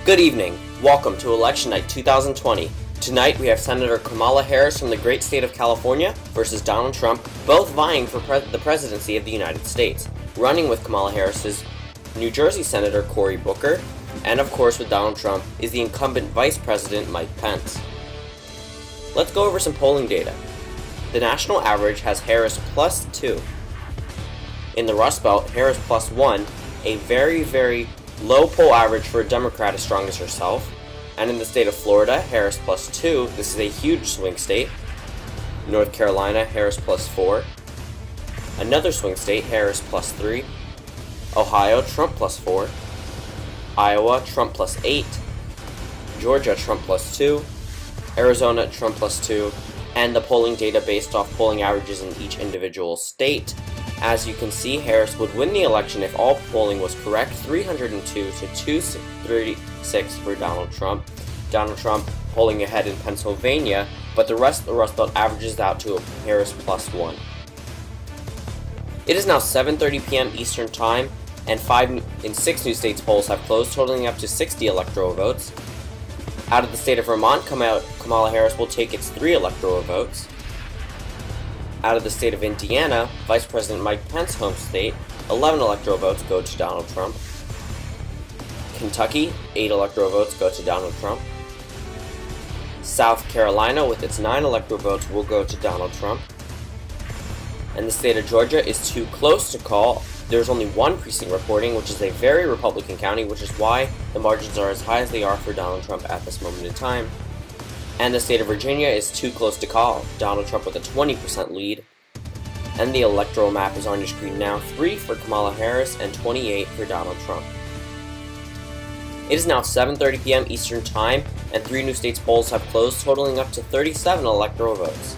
Good evening. Welcome to Election Night 2020. Tonight we have Senator Kamala Harris from the great state of California versus Donald Trump, both vying for the presidency of the United States. Running with Kamala Harris is New Jersey Senator Cory Booker, and of course with Donald Trump is the incumbent Vice President Mike Pence. Let's go over some polling data. The national average has Harris +2. In the Rust Belt, Harris +1, a very low poll average for a Democrat as strong as herself. And in the state of Florida, Harris +2, this is a huge swing state. North Carolina, Harris +4. Another swing state, Harris +3. Ohio, Trump +4. Iowa, Trump +8. Georgia, Trump +2. Arizona, Trump +2. And the polling data based off polling averages in each individual state. As you can see, Harris would win the election if all polling was correct, 302 to 236 for Donald Trump. Donald Trump polling ahead in Pennsylvania, but the rest of the Rust Belt averages out to a Harris +1. It is now 7:30 p.m. Eastern Time, and 6 new states polls have closed, totaling up to 60 electoral votes. Out of the state of Vermont, Kamala Harris will take its 3 electoral votes. Out of the state of Indiana, Vice President Mike Pence's home state, 11 electoral votes go to Donald Trump. Kentucky, 8 electoral votes go to Donald Trump. South Carolina, with its 9 electoral votes, will go to Donald Trump. And the state of Georgia is too close to call. There's only 1 precinct reporting, which is a very Republican county, which is why the margins are as high as they are for Donald Trump at this moment in time. And the state of Virginia is too close to call. Donald Trump with a 20% lead. And the electoral map is on your screen now, 3 for Kamala Harris and 28 for Donald Trump. It is now 7:30 p.m. Eastern Time, and 3 new states polls have closed, totaling up to 37 electoral votes.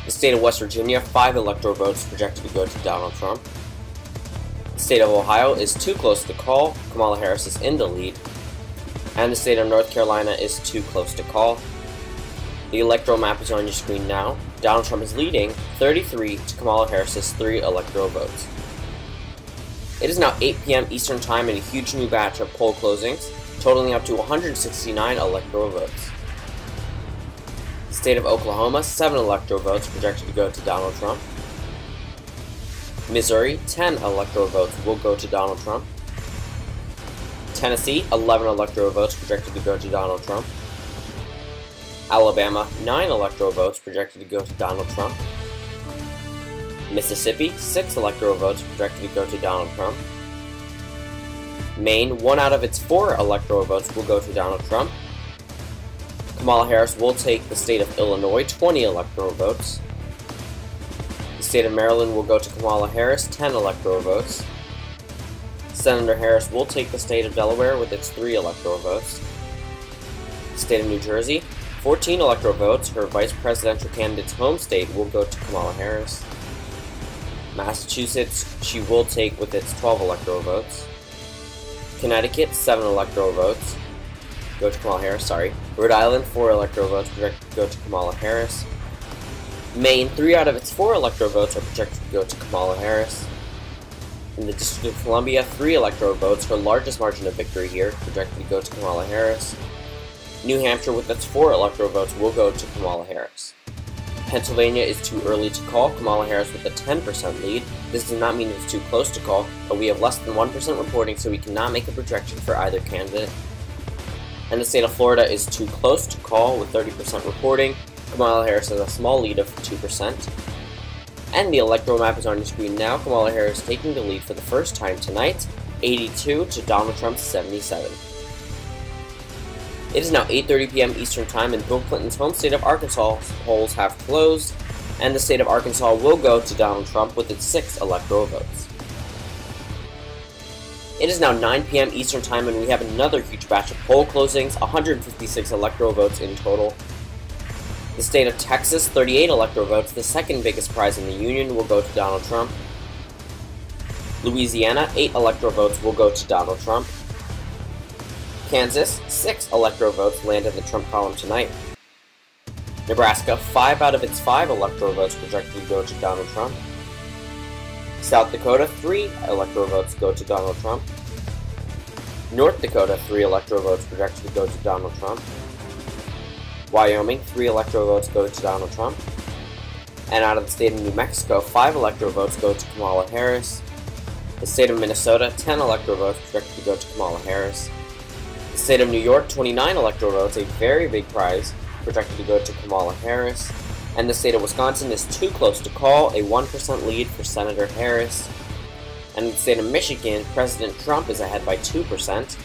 The state of West Virginia, 5 electoral votes projected to go to Donald Trump. The state of Ohio is too close to call. Kamala Harris is in the lead. And the state of North Carolina is too close to call. The electoral map is on your screen now. Donald Trump is leading 33 to Kamala Harris's 3 electoral votes. It is now 8 p.m. Eastern Time and a huge new batch of poll closings, totaling up to 169 electoral votes. The state of Oklahoma, 7 electoral votes projected to go to Donald Trump. Missouri, 10 electoral votes will go to Donald Trump. Tennessee, 11 electoral votes projected to go to Donald Trump. Alabama, 9 electoral votes projected to go to Donald Trump. Mississippi, 6 electoral votes projected to go to Donald Trump. Maine, 1 out of its 4 electoral votes will go to Donald Trump. Kamala Harris will take the state of Illinois, 20 electoral votes. The state of Maryland will go to Kamala Harris, 10 electoral votes. Senator Harris will take the state of Delaware with its 3 electoral votes. The state of New Jersey, 14 electoral votes. Her vice presidential candidate's home state will go to Kamala Harris. Massachusetts, she will take with its 12 electoral votes. Connecticut, 7 electoral votes. Go to Kamala Harris, Rhode Island, 4 electoral votes projected to go to Kamala Harris. Maine, 3 out of its 4 electoral votes are projected to go to Kamala Harris. In the District of Columbia, 3 electoral votes, her largest margin of victory here, projected to go to Kamala Harris. New Hampshire, with its 4 electoral votes, will go to Kamala Harris. Pennsylvania is too early to call. Kamala Harris with a 10% lead. This does not mean it's too close to call, but we have less than 1% reporting, so we cannot make a projection for either candidate. And the state of Florida is too close to call with 30% reporting. Kamala Harris has a small lead of 2%. And the electoral map is on your screen now. Kamala Harris taking the lead for the first time tonight, 82 to Donald Trump's 77. It is now 8:30 p.m. Eastern Time, and Bill Clinton's home state of Arkansas polls have closed, and the state of Arkansas will go to Donald Trump with its 6 electoral votes. It is now 9 p.m. Eastern Time, and we have another huge batch of poll closings, 156 electoral votes in total. The state of Texas, 38 electoral votes, the second biggest prize in the union, will go to Donald Trump. Louisiana, 8 electoral votes will go to Donald Trump. Kansas, 6 electoral votes land in the Trump column tonight. Nebraska, 5 out of its 5 electoral votes projected to go to Donald Trump. South Dakota, 3 electoral votes go to Donald Trump. North Dakota, 3 electoral votes projected to go to Donald Trump. Wyoming, 3 electoral votes go to Donald Trump. And out of the state of New Mexico, 5 electoral votes go to Kamala Harris. The state of Minnesota, 10 electoral votes projected to go to Kamala Harris. The state of New York, 29 electoral votes, a very big prize, projected to go to Kamala Harris. And the state of Wisconsin is too close to call, a 1% lead for Senator Harris. And in the state of Michigan, President Trump is ahead by 2%.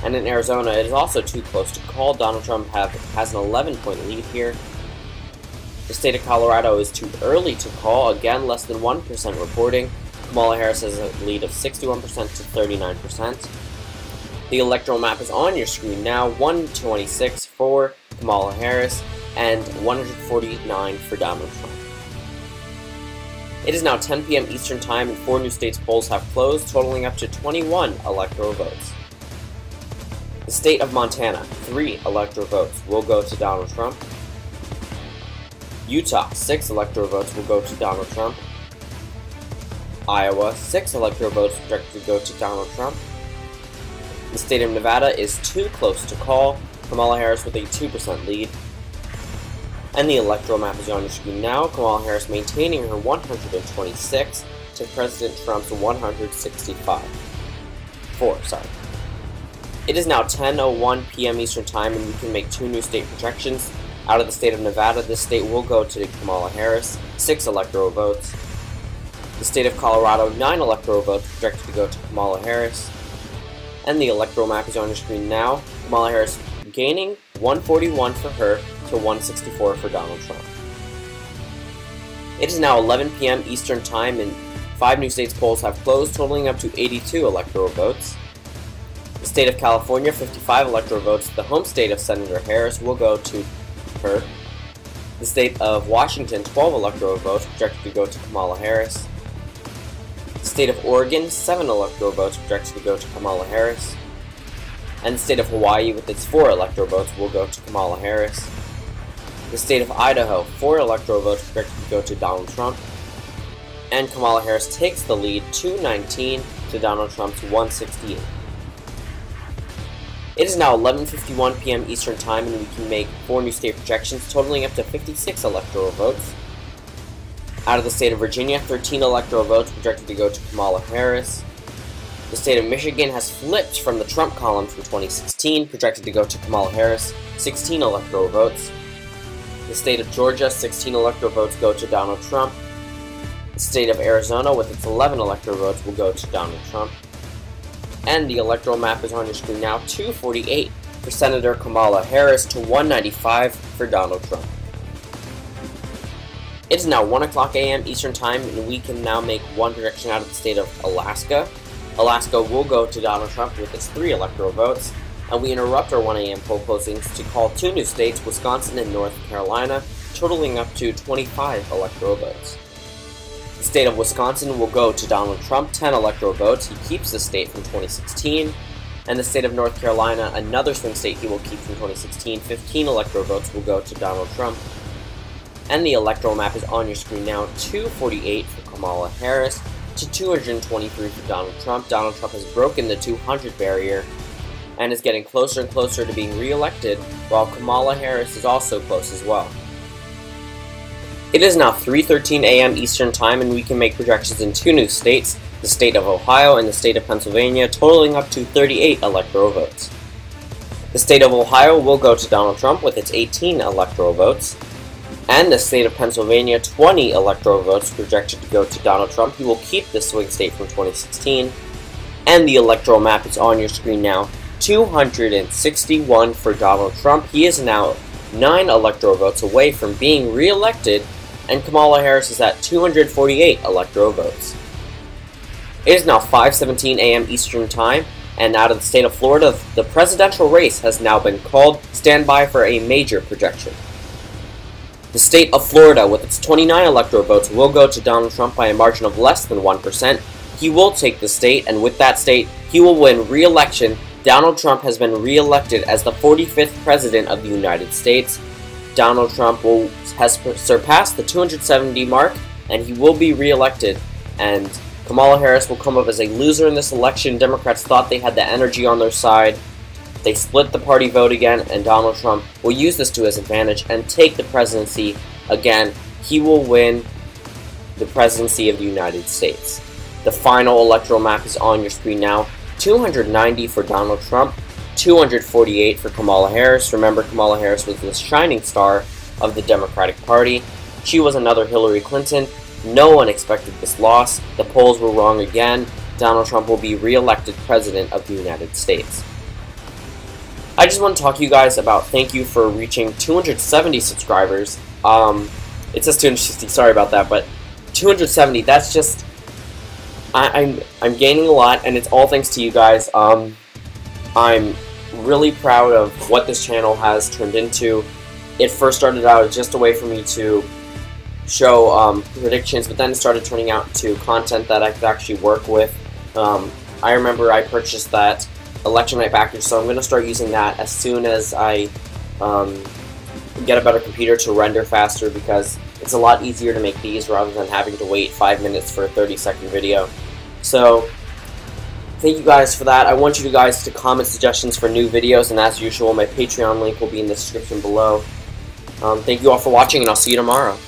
And in Arizona, it is also too close to call. Donald Trump has an 11-point lead here. The state of Colorado is too early to call, again less than 1% reporting. Kamala Harris has a lead of 61% to 39%. The electoral map is on your screen now, 126 for Kamala Harris and 149 for Donald Trump. It is now 10 p.m. Eastern Time and 4 new states' polls have closed, totaling up to 21 electoral votes. The state of Montana, 3 electoral votes will go to Donald Trump. Utah, 6 electoral votes will go to Donald Trump. Iowa, 6 electoral votes projected to go to Donald Trump. The state of Nevada is too close to call, Kamala Harris with a 2% lead. And the electoral map is on your screen now, Kamala Harris maintaining her 126 to President Trump's 165. It is now 10:01 p.m. Eastern Time and we can make 2 new state projections. Out of the state of Nevada, this state will go to Kamala Harris, 6 electoral votes. The state of Colorado, 9 electoral votes projected to go to Kamala Harris. And the electoral map is on your screen now, Kamala Harris gaining 141 for her to 164 for Donald Trump. It is now 11 p.m. Eastern Time and 5 new states' polls have closed, totaling up to 82 electoral votes. The state of California, 55 electoral votes. The home state of Senator Harris will go to her. The state of Washington, 12 electoral votes projected to go to Kamala Harris. The state of Oregon, 7 electoral votes projected to go to Kamala Harris. And the state of Hawaii, with its 4 electoral votes, will go to Kamala Harris. The state of Idaho, 4 electoral votes projected to go to Donald Trump. And Kamala Harris takes the lead, 219 to Donald Trump's 168. It is now 11:51 p.m. Eastern Time and we can make 4 new state projections, totaling up to 56 electoral votes. Out of the state of Virginia, 13 electoral votes projected to go to Kamala Harris. The state of Michigan has flipped from the Trump column from 2016, projected to go to Kamala Harris, 16 electoral votes. The state of Georgia, 16 electoral votes go to Donald Trump. The state of Arizona, with its 11 electoral votes, will go to Donald Trump. And the electoral map is on your screen now, 248 for Senator Kamala Harris to 195 for Donald Trump. It is now 1 o'clock a.m. Eastern Time, and we can now make 1 projection out of the state of Alaska. Alaska will go to Donald Trump with its 3 electoral votes, and we interrupt our 1 a.m. poll closings to call 2 new states, Wisconsin and North Carolina, totaling up to 25 electoral votes. The state of Wisconsin will go to Donald Trump, 10 electoral votes. He keeps the state from 2016. And the state of North Carolina, another swing state he will keep from 2016, 15 electoral votes will go to Donald Trump. And the electoral map is on your screen now, 248 for Kamala Harris to 223 for Donald Trump. Donald Trump has broken the 200 barrier and is getting closer and closer to being re-elected, while Kamala Harris is also close as well. It is now 3:13 a.m. Eastern Time and we can make projections in 2 new states, the state of Ohio and the state of Pennsylvania, totaling up to 38 electoral votes. The state of Ohio will go to Donald Trump with its 18 electoral votes, and the state of Pennsylvania, 20 electoral votes projected to go to Donald Trump. He will keep the swing state from 2016, and the electoral map is on your screen now, 261 for Donald Trump. He is now 9 electoral votes away from being re-elected, and Kamala Harris is at 248 electoral votes. It is now 5:17 a.m. Eastern Time, and out of the state of Florida, the presidential race has now been called. Stand by for a major projection. The state of Florida, with its 29 electoral votes, will go to Donald Trump by a margin of less than 1%. He will take the state, and with that state, he will win re-election. Donald Trump has been re-elected as the 45th President of the United States. Donald Trump has surpassed the 270 mark, and he will be re-elected, and Kamala Harris will come up as a loser in this election. Democrats thought they had the energy on their side. They split the party vote again, and Donald Trump will use this to his advantage and take the presidency again. He will win the presidency of the United States. The final electoral map is on your screen now. 290 for Donald Trump, 248 for Kamala Harris. Remember, Kamala Harris was the shining star of the Democratic Party. She was another Hillary Clinton. No one expected this loss. The polls were wrong again. Donald Trump will be re-elected president of the United States. I just want to talk to you guys about thank you for reaching 270 subscribers. It says 260, sorry about that, but 270, that's just, I'm gaining a lot, and it's all thanks to you guys. I'm really proud of what this channel has turned into. It first started out just a way for me to show predictions, but then it started turning out to content that I could actually work with. I remember I purchased that election night package, so I'm going to start using that as soon as I get a better computer to render faster, because it's a lot easier to make these rather than having to wait 5 minutes for a 30-second video. So thank you guys for that. I want you guys to comment suggestions for new videos, and as usual, my Patreon link will be in the description below. Thank you all for watching, and I'll see you tomorrow.